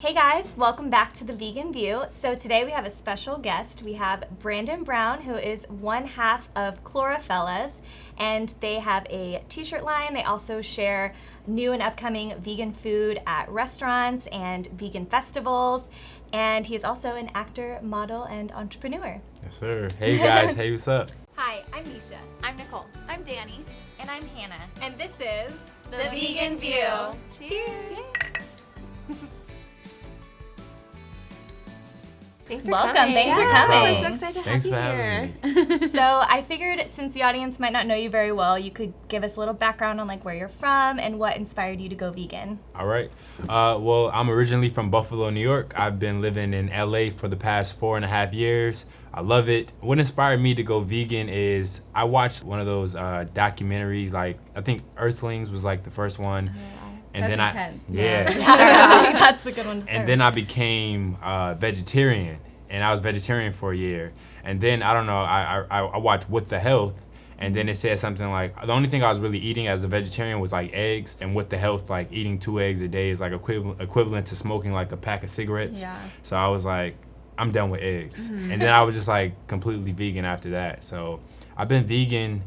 Hey guys, welcome back to The Vegan View. So today we have a special guest. We have Brandon Brown, who is one half of Chlorofellas, and they have a t-shirt line. They also share new and upcoming vegan food at restaurants and vegan festivals. And he is also an actor, model, and entrepreneur. Yes, sir. Hey guys, hey, what's up? Hi, I'm NISHA. I'm Nicole. I'm DANI. And I'm Hannah. And this is The Vegan View. Cheers! Thanks for Welcome. coming. Thanks for coming. We're so excited to Thanks have for you having here. So I figured since the audience might not know you very well, you could give us a little background on like where you're from and what inspired you to go vegan. All right. Well, I'm originally from Buffalo, New York. I've been living in LA for the past 4.5 years. I love it. What inspired me to go vegan is I watched one of those documentaries, like I think Earthlings was like the first one. And That's then intense. That's a good one to start. And then I became vegetarian, and I was vegetarian for a year. And then I don't know, I watched What the Health, and then it said something like the only thing I was really eating as a vegetarian was like eggs, and What the Health, like eating 2 eggs a day is like equivalent to smoking like a pack of cigarettes. Yeah. So I was like, I'm done with eggs. And then I was just like completely vegan after that. So I've been vegan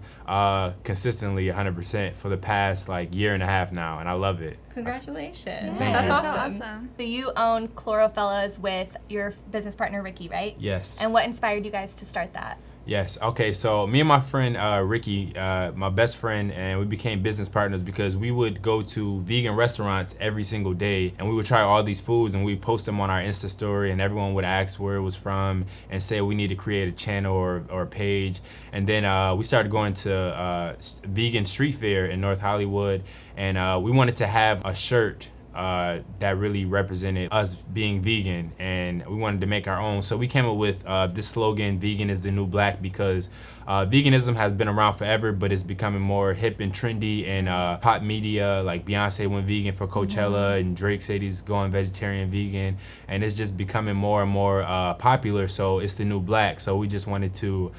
consistently 100% for the past like year and a half now, and I love it. Congratulations. Thank That's you. awesome. So you own Chlorofellas with your business partner, Ricky, right? Yes. And what inspired you guys to start that? Yes. Okay. So me and my friend Ricky, my best friend, and we became business partners because we would go to vegan restaurants every single day, and we would try all these foods, and we post them on our Insta story, and everyone would ask where it was from and say we need to create a channel or a page. And then we started going to vegan street fair in North Hollywood, and we wanted to have a shirt that really represented us being vegan, and we wanted to make our own. So we came up with this slogan, "Vegan is the new black," because veganism has been around forever, but it's becoming more hip and trendy in pop media. Like Beyonce went vegan for Coachella, and Drake said he's going vegetarian vegan, and it's just becoming more and more popular. So it's the new black. So we just wanted to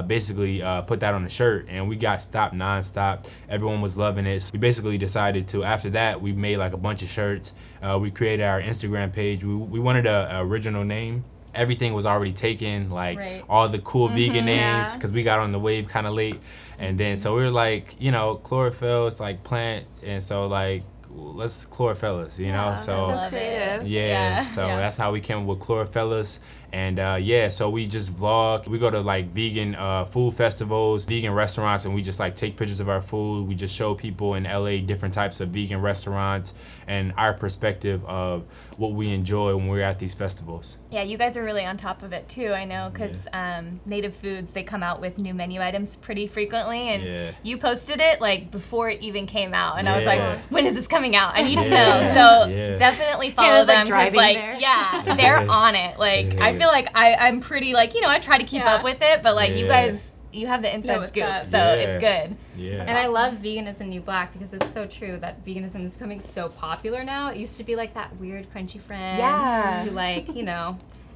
basically put that on the shirt, and we got stopped nonstop. Everyone was loving it. So we basically decided to, after that, we made like a bunch of shirts. We created our Instagram page. We wanted an original name. Everything was already taken, like all the cool vegan names, because we got on the wave kind of late. And then so we were like, you know, chlorophyll, it's like plant, and so like, let's Chlorofellas, you know? So That's so creative. so that's how we came up with Chlorofellas. And so we just vlog. We go to like vegan food festivals, vegan restaurants, and we just like take pictures of our food. We just show people in LA different types of vegan restaurants and our perspective of what we enjoy when we're at these festivals. Yeah, you guys are really on top of it too, I know, because Native Foods, they come out with new menu items pretty frequently, and you posted it like before it even came out, and I was like, when is this coming out? I need to know. So definitely follow Hannah's, them, like, because driving there. they're on it. Like I feel like I'm pretty like, I try to keep up with it, but like you guys, you have the inside scoop, so it's good. And I love vegan is the new black because it's so true that veganism is becoming so popular now. It used to be like that weird crunchy friend who like,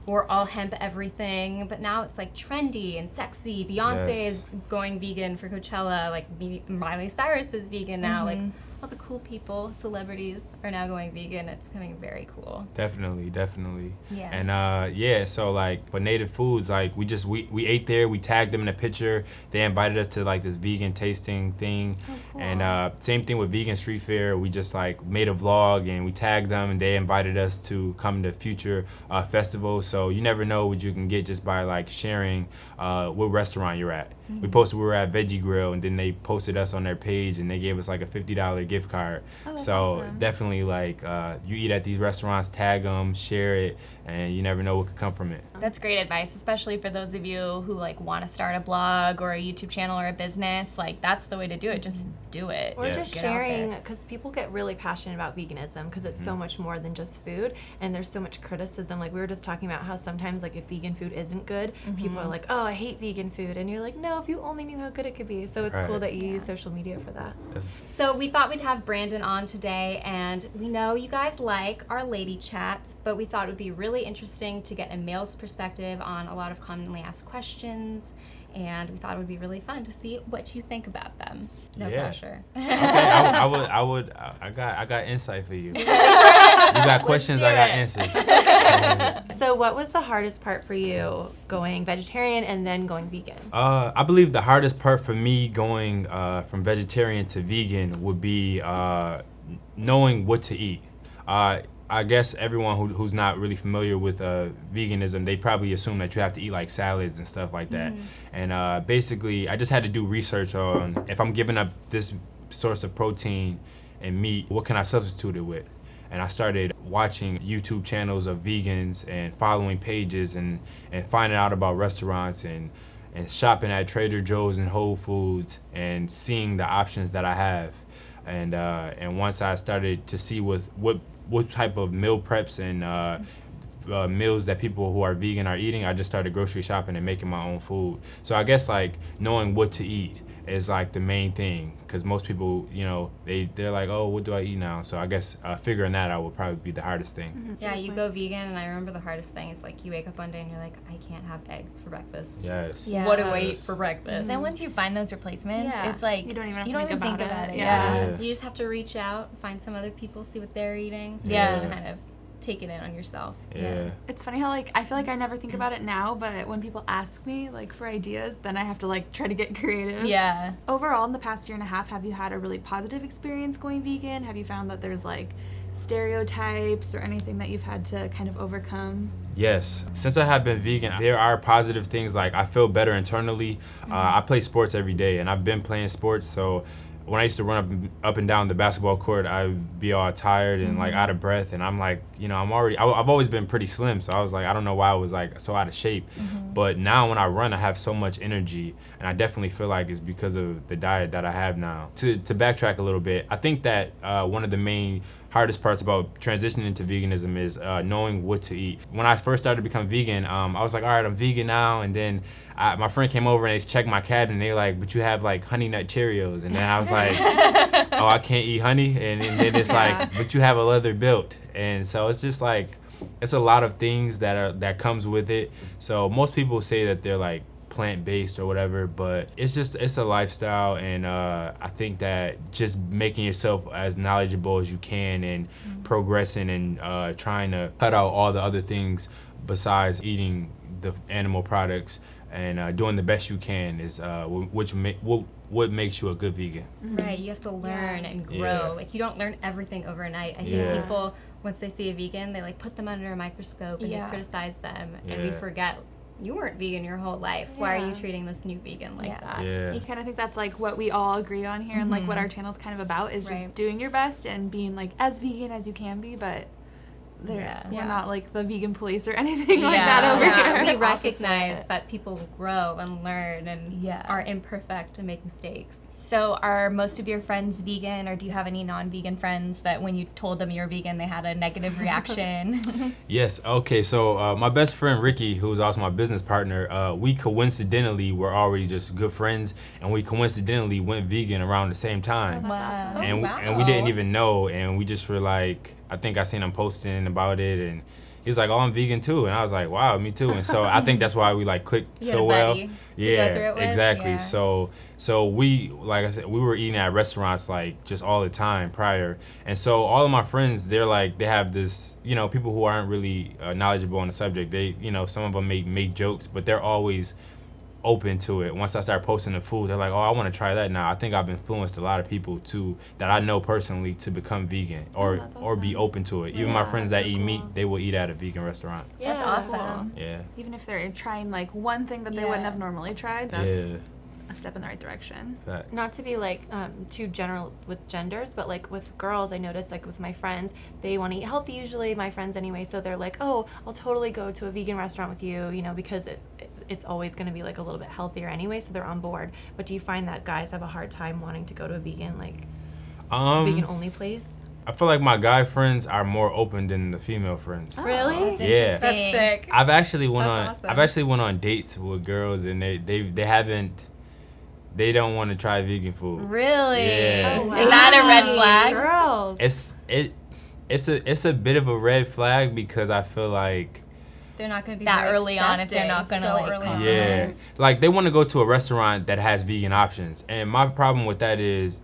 wore all hemp everything, but now it's like trendy and sexy. Beyonce is going vegan for Coachella, like Miley Cyrus is vegan now, like all the cool people, celebrities are now going vegan. It's becoming very cool. Definitely. Yeah. And so like for Native Foods, like we ate there, we tagged them in a picture. They invited us to like this vegan tasting thing. Oh, cool. And same thing with Vegan Street Fair. We just like made a vlog and we tagged them, and they invited us to come to future festivals. So you never know what you can get just by like sharing what restaurant you're at. We posted we were at Veggie Grill, and then they posted us on their page, and they gave us like a $50 gift card. So awesome. definitely like you eat at these restaurants, tag them, share it, and you never know what could come from it. That's great advice, especially for those of you who like want to start a blog or a YouTube channel or a business. Like that's the way to do it. Just do it. Or just Get out there. sharing, because people get really passionate about veganism because it's so much more than just food, and there's so much criticism. Like we were just talking about how sometimes like if vegan food isn't good, people are like, oh, I hate vegan food, and you're like, no, if you only knew how good it could be. So it's cool that you use social media for that. So we thought we'd have Brandon on today, and we know you guys like our lady chats, but we thought it would be really interesting to get a male's perspective on a lot of commonly asked questions and we thought it would be really fun to see what you think about them. No Yeah. pressure. Okay, I got insight for you. You got questions, I got answers. So what was the hardest part for you going vegetarian and then going vegan? I believe the hardest part for me going from vegetarian to vegan would be knowing what to eat. I guess everyone who's not really familiar with veganism, they probably assume that you have to eat like salads and stuff like that. And basically, I just had to do research on if I'm giving up this source of protein and meat, what can I substitute it with? And I started watching YouTube channels of vegans and following pages and finding out about restaurants and shopping at Trader Joe's and Whole Foods and seeing the options that I have. And once I started to see what type of meal preps and meals that people who are vegan are eating, I just started grocery shopping and making my own food. So I guess like knowing what to eat is like the main thing, because most people, you know, they're like, oh, what do I eat now? So I guess figuring that out would probably be the hardest thing. Yeah, you go vegan, and I remember the hardest thing is like you wake up one day and you're like, I can't have eggs for breakfast. Yes. Yeah. What do I eat for breakfast? Then once you find those replacements, Yeah. it's like You don't even have you to don't think even about think about it. it. Yeah. You just have to reach out, find some other people, see what they're eating, Yeah. and kind of take it in on yourself. Yeah. It's funny how, like, I feel like I never think about it now, but when people ask me, like, for ideas, then I have to, like, try to get creative. Yeah. Overall, in the past year and a half, have you had a really positive experience going vegan? Have you found that there's, like, stereotypes or anything that you've had to kind of overcome? Yes. Since I have been vegan, there are positive things. Like I feel better internally. I play sports every day, and I've been playing sports, so when I used to run up and down the basketball court, I'd be all tired and like out of breath, and I'm like, you know, I've always been pretty slim, so I was like, I don't know why I was like so out of shape. But now when I run, I have so much energy, and I definitely feel like it's because of the diet that I have now. To backtrack a little bit, I think that one of the main hardest parts about transitioning into veganism is knowing what to eat. When I first started to become vegan, I was like, all right, I'm vegan now, and then my friend came over and they checked my cabinet, and they were like, but you have like Honey Nut Cheerios, and then I was like, oh, I can't eat honey, and then it's like, but you have a leather belt, and so it's just like, it's a lot of things that comes with it. So most people say that they're like plant-based or whatever, but it's a lifestyle, and I think that just making yourself as knowledgeable as you can and progressing and trying to cut out all the other things besides eating the animal products and doing the best you can is what makes you a good vegan. Right, you have to learn and grow. Yeah. Like you don't learn everything overnight. I think Yeah. people, once they see a vegan, they like put them under a microscope and they criticize them, and we Yeah. forget you weren't vegan your whole life. Why are you Yeah. treating this new vegan like that? Yeah. I kind of think that's like what we all agree on here, and like what our channel's kind of about is just Right. doing your best and being like as vegan as you can be, but we're Yeah. not like the vegan police or anything like that over Yeah, here. we recognize that people grow and learn and Yeah. are imperfect and make mistakes. So are most of your friends vegan, or do you have any non-vegan friends that when you told them you're vegan, they had a negative reaction? Yes. Okay. So my best friend Ricky, who's also my business partner, we coincidentally were already just good friends, and we coincidentally went vegan around the same time. Wow. Oh, and wow. and we didn't even know, and we just were like, I think I seen him posting about it, and he's like, oh, I'm vegan too, and I was like, wow, me too. And so I think that's why we like clicked You had so a well. buddy to go through it with? Exactly. Yeah. So we, like I said, we were eating at restaurants like just all the time prior, and so all of my friends, they're like, they have this, you know, people who aren't really knowledgeable on the subject. They, you know, some of them make jokes, but they're always open to it. Once I start posting the food, they're like, oh, I want to try that now. I think I've influenced a lot of people too that I know personally to become vegan or that's or be awesome. open to it. Even my Yeah, friends that's that so eat meat, cool. they will eat at a vegan restaurant. That's awesome. Yeah. Even if they're trying like one thing that they wouldn't have normally tried, that's Yeah. a step in the right direction. Facts. Not to be like too general with genders, but like with girls, I notice like with my friends, they want to eat healthy usually, my friends anyway, so they're like, oh, I'll totally go to a vegan restaurant with you, you know, because it's always going to be like a little bit healthier anyway, so they're on board. But do you find that guys have a hard time wanting to go to a vegan, like vegan only place? I feel like my guy friends are more open than the female friends. Really? That's Yeah. That's sick. I've actually went That's on awesome. I've actually went on dates with girls, and they don't want to try vegan food. Really? Yeah. Oh, wow. Is that a red flag? Girls. It's a bit of a red flag because I feel like they're not going to be that very early on if they're not accepting gonna, so like, early on. Yeah, like they want to go to a restaurant that has vegan options, and my problem with that is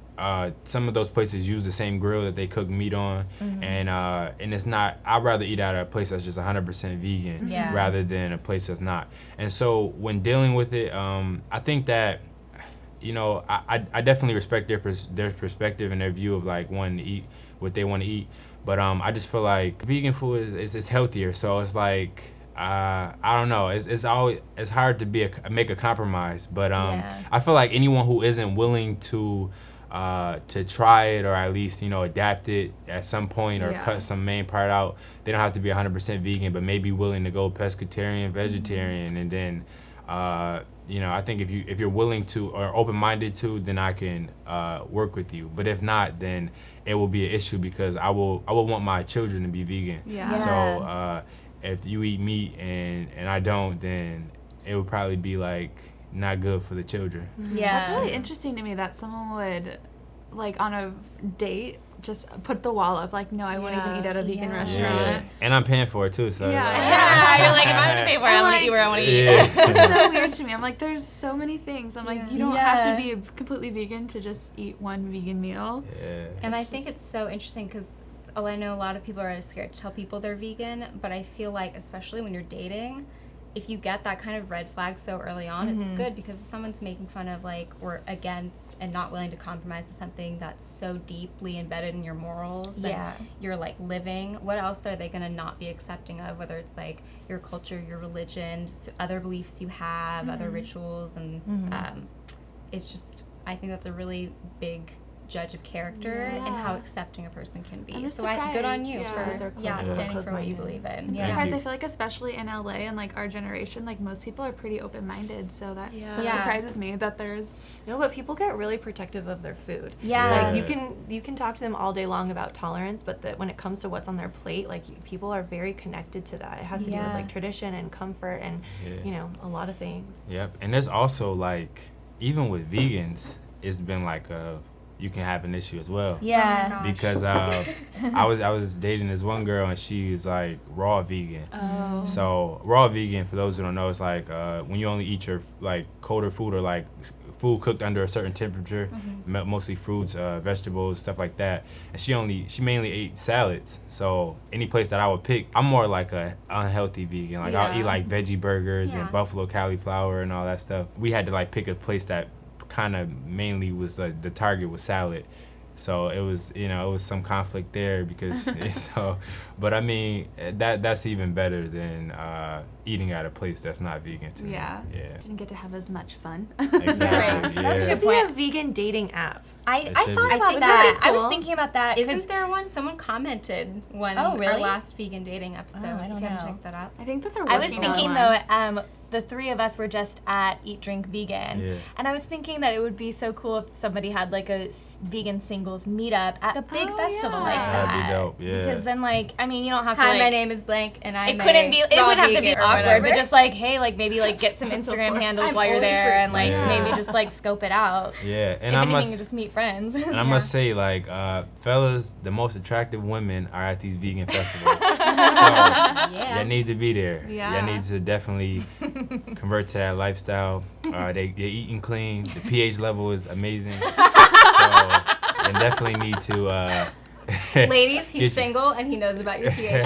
some of those places use the same grill that they cook meat on, and it's not. I'd rather eat at a place that's just 100% vegan rather than a place that's not. And so when dealing with it, I think that, you know, I definitely respect their perspective and their view of like wanting to eat what they want to eat, but I just feel like vegan food is healthier, so it's like. I don't know. It's hard to make a compromise, but I feel like anyone who isn't willing to try it or at least, you know, adapt it at some point or cut some main part out, they don't have to be 100% vegan, but maybe willing to go pescatarian, vegetarian, and then you know, I think if you're willing to or open-minded to, then I can work with you. But if not, then it will be an issue because I will want my children to be vegan. So if you eat meat and I don't, then it would probably be like not good for the children. That's really interesting to me that someone would, like, on a date just put the wall up, like, no, I won't even eat at a vegan restaurant. And I'm paying for it too, so you're like, if I'm gonna pay for it, I'm gonna eat where I want to eat. It's so weird to me. I'm like, there's so many things. I'm like, you don't have to be completely vegan to just eat one vegan meal. And I think it's so interesting because I know a lot of people are scared to tell people they're vegan, but I feel like, especially when you're dating, if you get that kind of red flag so early on, it's good because if someone's making fun of, like, or against and not willing to compromise to something that's so deeply embedded in your morals and you're, like, living, what else are they going to not be accepting of, whether it's, like, your culture, your religion, other beliefs you have, other rituals, and it's just, I think that's a really big judge of character and how accepting a person can be. So good on you for standing for what you believe in. I'm surprised. I feel like especially in LA and like our generation, like most people are pretty open-minded, so that surprises me that there's but people get really protective of their food. Like you can talk to them all day long about tolerance, but when it comes to what's on their plate, like people are very connected to that. It has to do with like tradition and comfort and you know, a lot of things. And there's also like, even with vegans, it's been like you can have an issue as well. Because I was dating this one girl and she was like raw vegan. So raw vegan, for those who don't know, it's like when you only eat your like colder food or like food cooked under a certain temperature, mostly fruits, vegetables, stuff like that. And she mainly ate salads. So any place that I would pick, I'm more like a unhealthy vegan. Like I'll eat like veggie burgers and buffalo cauliflower and all that stuff. We had to like pick a place that kind of mainly was the target was salad, so it was, you know, it was some conflict there because but I mean that's even better than eating at a place that's not vegan too. Didn't get to have as much fun. Exactly. That should be a vegan dating app. I thought about that. I was thinking about that. Isn't there one? Someone commented when our last vegan dating episode. I don't know. Check that out. I think that they're I working was thinking on though, the three of us were just at Eat Drink Vegan, and I was thinking that it would be so cool if somebody had like a vegan singles meetup at a big festival like that. That'd be dope. Because then, like, I mean, you don't have to. Hi, like, my name is blank, and I. It would have to be awkward, but just like, hey, like maybe like get some Instagram handles while you're there, and like maybe just like scope it out. And if anything, just meet friends. And I must say, like, fellas, the most attractive women are at these vegan festivals. So you need to be there. You need to definitely convert to that lifestyle. They're eating clean. The pH level is amazing. So you definitely need to. Ladies, he's single and he knows about your pH.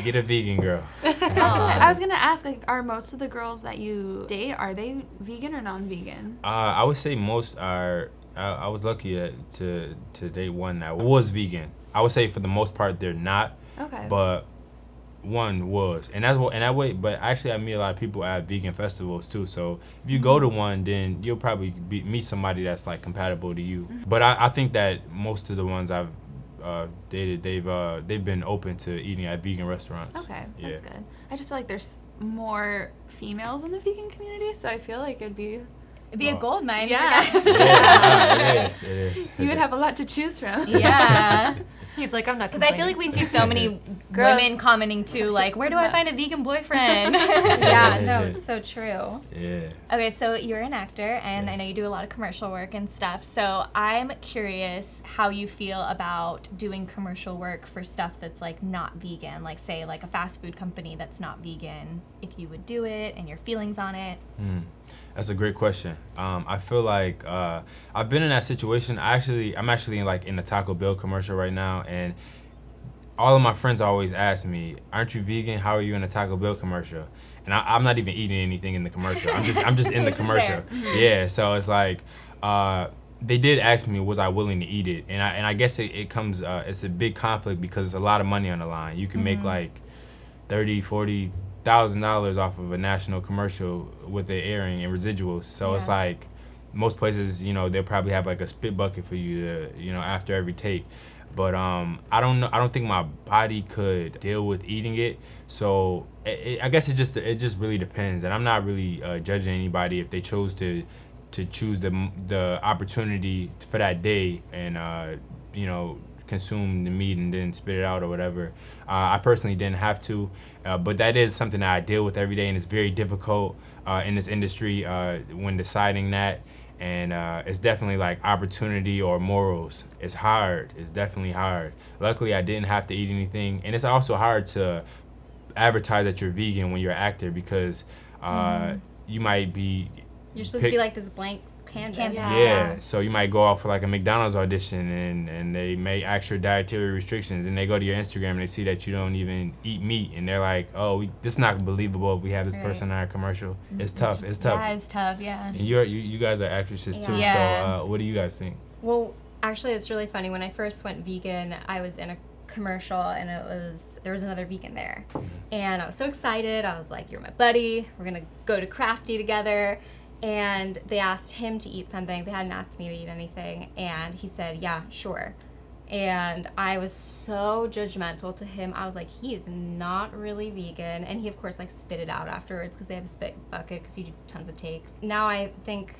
Get a vegan girl. I was gonna ask, like, are most of the girls that you date, are they vegan or non-vegan? I would say most are. I was lucky to date one that was vegan. I would say for the most part they're not. Okay. But one was, and that's what, and that way. But actually, I meet a lot of people at vegan festivals too. So if you go to one, then you'll probably meet somebody that's like compatible to you. But I think that most of the ones I've dated, they've been open to eating at vegan restaurants. Okay, that's good. I just feel like there's more females in the vegan community, so I feel like it'd be a gold mine. It is. You would have a lot to choose from. He's like, I'm not Because I feel like we see so many women commenting too, like, where do I find a vegan boyfriend? Yeah, no, it's so true. Yeah. Okay, so you're an actor, and I know Yes. you do a lot of commercial work and stuff. So I'm curious how you feel about doing commercial work for stuff that's like not vegan, like say like a fast food company that's not vegan. If you would do it and your feelings on it. That's a great question. I feel like I've been in that situation. I'm actually in the Taco Bell commercial right now, and all of my friends always ask me, "Aren't you vegan? How are you in a Taco Bell commercial?" And I'm not even eating anything in the commercial. I'm just in the commercial. Yeah. So it's like they did ask me, was I willing to eat it? And I guess it comes. It's a big conflict because it's a lot of money on the line. You can make like $30,000-$40,000 off of a national commercial with the airing and residuals. So it's like most places, they'll probably have like a spit bucket for you to, after every take. But I don't know. I don't think my body could deal with eating it. So I guess it just really depends. And I'm not really judging anybody if they chose to choose the opportunity for that day and consume the meat and then spit it out or whatever. I personally didn't have to, but that is something that I deal with every day, and it's very difficult in this industry when deciding that. And it's definitely like opportunity or morals. It's hard. It's definitely hard. Luckily, I didn't have to eat anything, and it's also hard to advertise that you're vegan when you're an actor because you might be. You're supposed to be like this blank canvas. Yeah, so you might go out for like a McDonald's audition and they may ask your dietary restrictions, and they go to your Instagram and they see that you don't even eat meat, and they're like, oh, this is not believable if we have this person in our commercial. It's tough. It's tough. Yeah, it's tough, yeah. And you guys are actresses too, Yeah. so what do you guys think? Well, actually, it's really funny. When I first went vegan, I was in a commercial and there was another vegan there. And I was so excited. I was like, you're my buddy. We're going to go to Crafty together. And they asked him to eat something. They hadn't asked me to eat anything. And he said, yeah, sure. And I was so judgmental to him. I was like, he is not really vegan. And he, of course, like spit it out afterwards because they have a spit bucket because you do tons of takes. Now I think,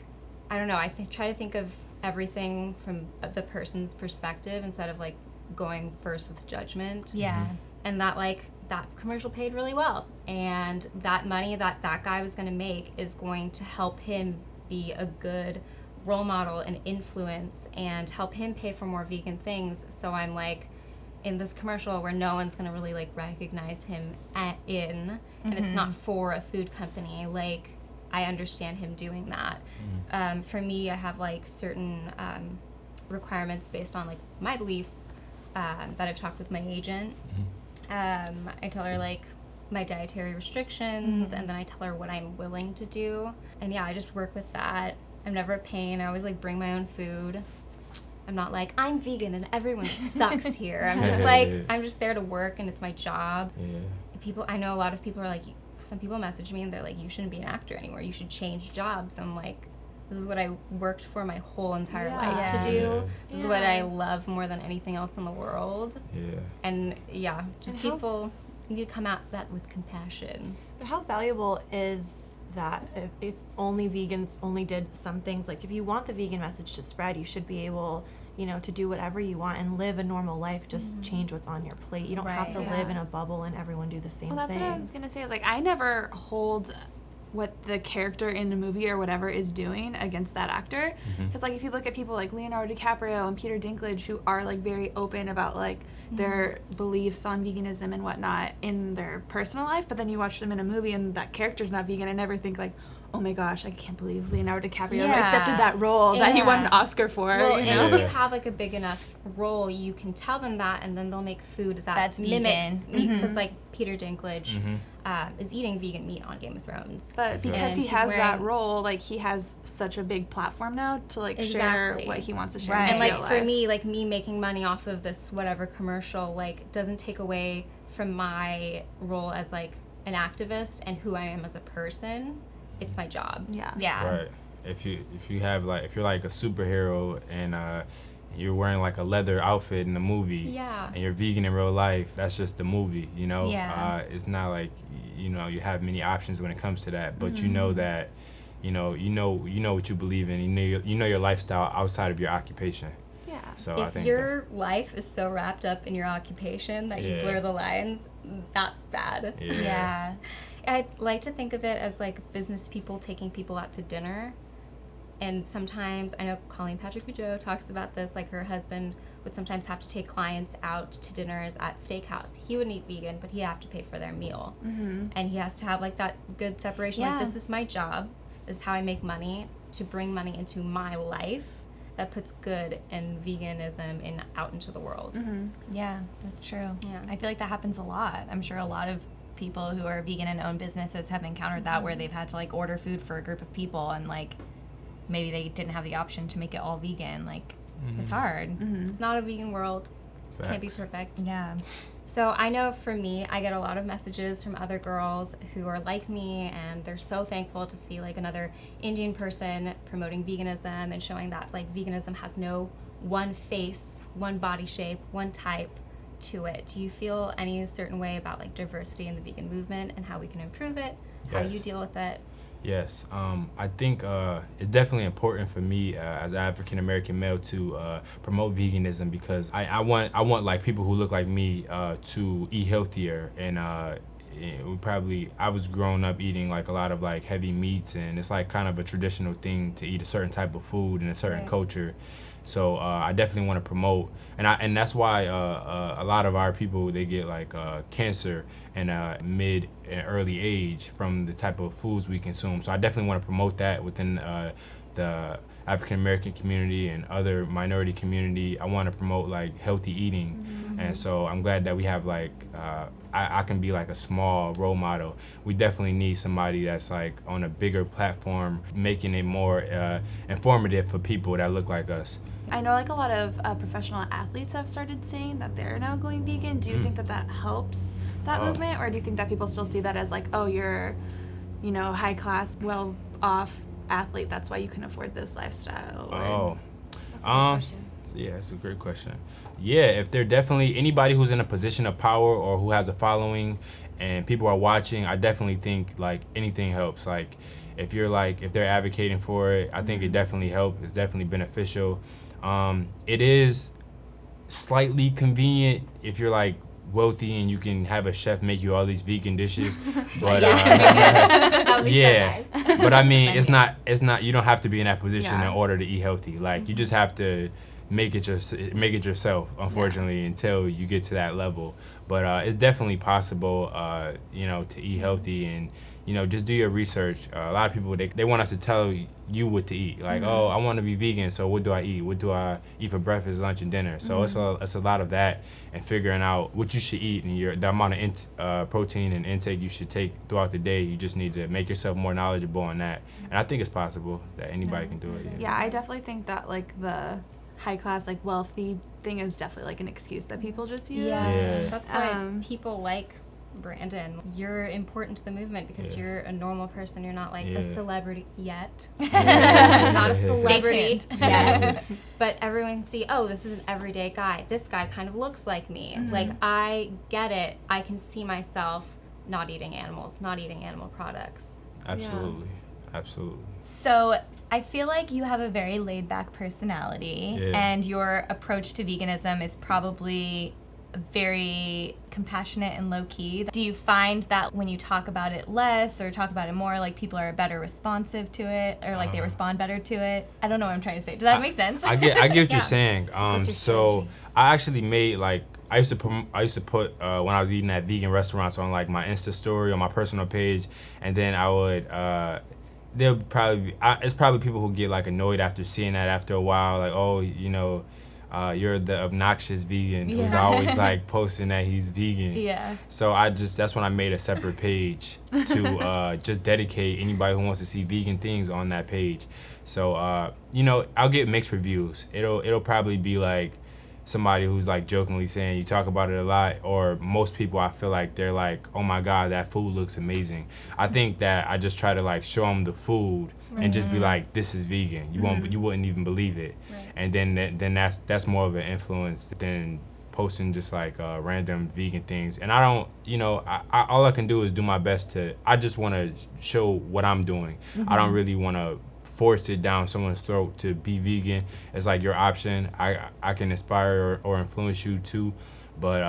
I don't know, I try to think of everything from the person's perspective instead of like going first with judgment. Yeah. And that commercial paid really well, and that money that guy was going to make is going to help him be a good role model and influence and help him pay for more vegan things. So I'm like in this commercial where no one's going to really like recognize him and it's not for a food company. Like I understand him doing that. For me, I have like certain requirements based on like my beliefs that I've talked with my agent. I tell her like my dietary restrictions and then I tell her what I'm willing to do, and I just work with that. I'm never a pain. I always like bring my own food. I'm not like I'm vegan and everyone sucks here. I'm just like I'm just there to work and it's my job. I know a lot of people are like, some people message me and they're like, you shouldn't be an actor anymore, you should change jobs. I'm like, this is what I worked for my whole entire life to do. This is what I love more than anything else in the world. And just people need to come at that with compassion. But how valuable is that if only vegans only did some things? Like if you want the vegan message to spread, you should be able, to do whatever you want and live a normal life. Just change what's on your plate. You don't have to live in a bubble and everyone do the same thing. Well, that's what I was going to say. Like, I never hold what the character in the movie or whatever is doing against that actor. Because like if you look at people like Leonardo DiCaprio and Peter Dinklage, who are like very open about like their beliefs on veganism and whatnot in their personal life, but then you watch them in a movie and that character's not vegan, I never think like, oh my gosh, I can't believe Leonardo DiCaprio accepted that role that he won an Oscar for. Well, and if you have like a big enough role, you can tell them that, and then they'll make food that's mimics. Because like Peter Dinklage is eating vegan meat on Game of Thrones. But because he has that role, like he has such a big platform now to like share what he wants to share. And like for me, like me making money off of this whatever commercial, like doesn't take away from my role as like an activist and who I am as a person. It's my job. Right. If you're like a superhero and you're wearing like a leather outfit in the movie and you're vegan in real life, that's just the movie, it's not like you have many options when it comes to that, but you know that you know what you believe in, you know your lifestyle outside of your occupation. So I If think your life is so wrapped up in your occupation that you Yeah. blur the lines, that's bad. Yeah. I like to think of it as like business people taking people out to dinner. And sometimes, I know Colleen Patrick Boudreau talks about this, like her husband would sometimes have to take clients out to dinners at steakhouse. He wouldn't eat vegan, but he'd have to pay for their meal. And he has to have like that good separation. Yeah. Like, this is my job. This is how I make money, to bring money into my life that puts good and veganism out into the world. Yeah, that's true. Yeah. I feel like that happens a lot. I'm sure a lot of people who are vegan and own businesses have encountered that, where they've had to like order food for a group of people and like maybe they didn't have the option to make it all vegan. Like, it's hard. It's not a vegan world. Can't be Facts. perfect. Yeah. So I know for me, I get a lot of messages from other girls who are like me, and they're so thankful to see like another Indian person promoting veganism and showing that like veganism has no one face, one body shape, one type to it. Do you feel any certain way about like diversity in the vegan movement and how we can improve it, how you Yes. deal with it? Yes, I think it's definitely important for me as an African American male to promote veganism, because I want like people who look like me to eat healthier, and I was growing up eating like a lot of like heavy meats, and it's like kind of a traditional thing to eat a certain type of food in a certain Right. culture. So I definitely want to promote, and that's why a lot of our people, they get like cancer in mid and early age from the type of foods we consume. So I definitely want to promote that within the African American community and other minority community. I want to promote like healthy eating, and so I'm glad that we have like I can be like a small role model. We definitely need somebody that's like on a bigger platform, making it more informative for people that look like us. I know like a lot of professional athletes have started saying that they're now going vegan. Do you think that that helps that movement, or do you think that people still see that as like, oh, you're, you know, high class, well off athlete, that's why you can afford this lifestyle? Or... That's a good question. Yeah, that's a great question. Yeah, if they're definitely anybody who's in a position of power or who has a following and people are watching, I definitely think like anything helps. Like if they're advocating for it, I think it definitely helps. It's definitely beneficial. It is slightly convenient if you're like wealthy and you can have a chef make you all these vegan dishes. But That would be yeah, so nice. but I mean, it's not. You don't have to be in that position Yeah. in order to eat healthy. Like you just have to make it yourself. Unfortunately, until you get to that level. But it's definitely possible. To eat healthy and just do your research. A lot of people they want us to tell you what to eat. Like, oh, I want to be vegan, so what do I eat? What do I eat for breakfast, lunch, and dinner? So it's a lot of that, and figuring out what you should eat and the amount of protein and intake you should take throughout the day. You just need to make yourself more knowledgeable on that. And I think it's possible that anybody can do it. Yeah, I definitely think that like the high class, like wealthy thing is definitely like an excuse that people just use. Yeah. That's why Um, people like Brandon. You're important to the movement because Yeah. you're a normal person. You're not like Yeah. a celebrity yet. Yeah. Not a Yeah. celebrity Stay tuned. yet. But everyone see, oh, this is an everyday guy. This guy kind of looks like me. Like, I get it. I can see myself not eating animals, not eating animal products. Absolutely. So I feel like you have a very laid back personality, Yeah. and your approach to veganism is probably very compassionate and low key. Do you find that when you talk about it less or talk about it more, like people are better responsive to it, or like they respond better to it? I don't know what I'm trying to say. Does that make sense? I get what Yeah. you're saying. your So strategy? I actually made like I used to put when I was eating at vegan restaurants on like my Insta story on my personal page, and then I would there'll probably be, it's probably people who get like annoyed after seeing that after a while, like, oh, you're the obnoxious vegan who's Yeah. always like posting that he's vegan. Yeah. So that's when I made a separate page to just dedicate anybody who wants to see vegan things on that page. So I'll get mixed reviews. It'll probably be like somebody who's like jokingly saying you talk about it a lot, or most people I feel like they're like, oh my god, that food looks amazing. I think that I just try to like show them the food and just be like, this is vegan. You wouldn't even believe it. Right. And then that's more of an influence than posting just like random vegan things. And I don't, all I can do is do my best I just want to show what I'm doing. I don't really want to force it down someone's throat to be vegan. It's like your option. I can inspire or influence you too, but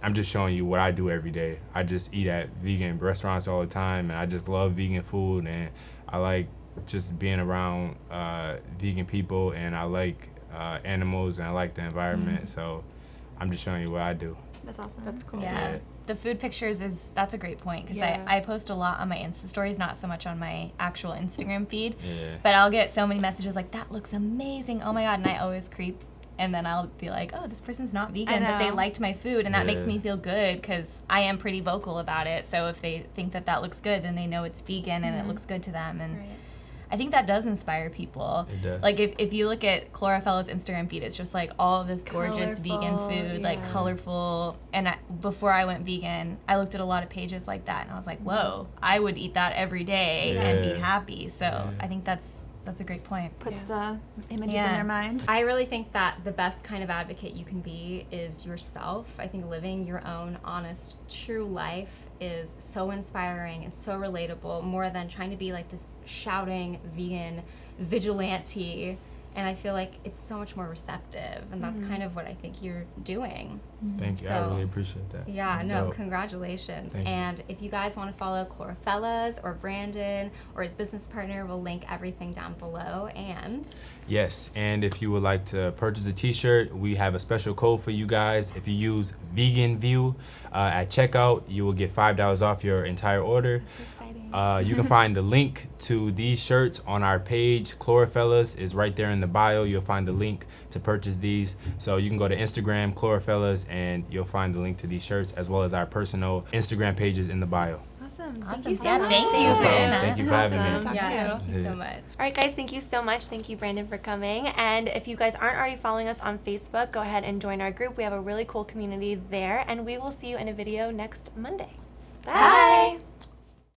I'm just showing you what I do every day. I just eat at vegan restaurants all the time, and I just love vegan food, and I like just being around vegan people, and I like animals, and I like the environment. So I'm just showing you what I do. That's awesome. That's cool. Yeah. The food pictures that's a great point, because I post a lot on my Insta stories, not so much on my actual Instagram feed. Yeah. But I'll get so many messages like, that looks amazing, oh my God, and I always creep. And then I'll be like, oh, this person's not vegan, but they liked my food, and that makes me feel good, because I am pretty vocal about it. So if they think that looks good, then they know it's vegan and it looks good to them. And I think that does inspire people. It does. Like if you look at Chlorofellas' Instagram feed, it's just like all of this gorgeous vegan food, like colorful. And before I went vegan, I looked at a lot of pages like that, and I was like, whoa, I would eat that every day and be happy. So I think that's a great point. Puts the images in their mind. I really think that the best kind of advocate you can be is yourself. I think living your own honest, true life is so inspiring and so relatable, more than trying to be like this shouting vegan vigilante. And I feel like it's so much more receptive, and that's kind of what I think you're doing. Thank you. So, I really appreciate that. Yeah, That's no, dope. congratulations. Thank you. And if you guys want to follow Chlorofellas or Brandon or his business partner, we'll link everything down below. And Yes, and if you would like to purchase a t-shirt, we have a special code for you guys. If you use Vegan View at checkout, you will get $5 off your entire order. So exciting. You can find the link to these shirts on our page. Chlorofellas is right there in the bio. You'll find the link to purchase these. So you can go to Instagram, Chlorofellas, and you'll find the link to these shirts, as well as our personal Instagram pages in the bio. Awesome. Thank Awesome. you so Yeah, much. thank you for doing that. Thank you for having me. Awesome. thank you Yeah. so much. All right, guys, thank you so much. Thank you, Brandon, for coming. And if you guys aren't already following us on Facebook, go ahead and join our group. We have a really cool community there, and we will see you in a video next Monday. Bye. Bye.